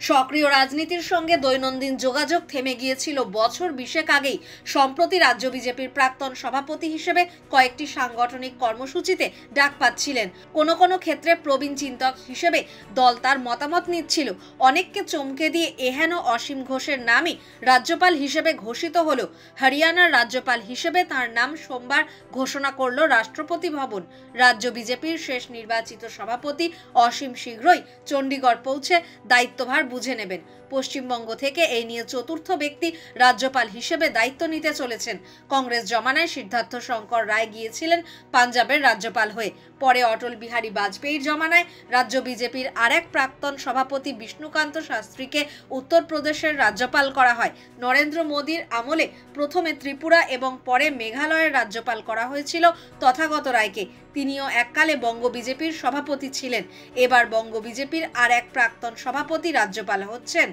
সক্রিয় রাজনীতির সঙ্গে দৈনন্দিন যোগাযোগ থেমে গিয়েছিল বছর 20 আগেই। সম্প্রতি রাজ্য বিজেপির প্রাক্তন সভাপতি হিসেবে কয়েকটি সাংগঠনিক কর্মসূচিতে ডাক পাচ্ছিলেন। কোনো ক্ষেত্রে প্রবীণ চিন্তক হিসেবে দল তার মতামত নিচ্ছিল। অনেককে চমকে দিয়ে এহেন অসীম ঘোষের নামই রাজ্যপাল হিসেবে ঘোষিত হলো। হরিয়ানার রাজ্যপাল হিসেবে তার নাম সোমবার ঘোষণা করল রাষ্ট্রপতি ভবন। রাজ্য বিজেপির শেষ নির্বাচিত সভাপতি অসীম শীঘ্রই চণ্ডীগড় পৌঁছে দায়িত্বভার বুঝে নেবেন। পশ্চিমবঙ্গ থেকে এই নিয়ে চতুর্থ ব্যক্তি রাজ্যপাল হিসেবে দায়িত্ব নিতে চলেছেন। কংগ্রেস জমানায় সিদ্ধার্থ শঙ্কর রায় গিয়েছিলেন পাঞ্জাবের রাজ্যপাল হয়ে। পরে অটল বিহারী বাজপেয়ীর জমানায় রাজ্য বিজেপির আরেক প্রাক্তন সভাপতি বিষ্ণুকান্ত শাস্ত্রীকে উত্তরপ্রদেশের রাজ্যপাল করা হয়। নরেন্দ্র মোদীর আমলে প্রথমে ত্রিপুরা এবং পরে মেঘালয়ের রাজ্যপাল করা হয়েছিল তথাগত রায়কে। তিনিও এককালে বঙ্গ বিজেপির সভাপতি ছিলেন। এবার বঙ্গ বিজেপির আর এক প্রাক্তন সভাপতি রাজ্যপাল হচ্ছেন।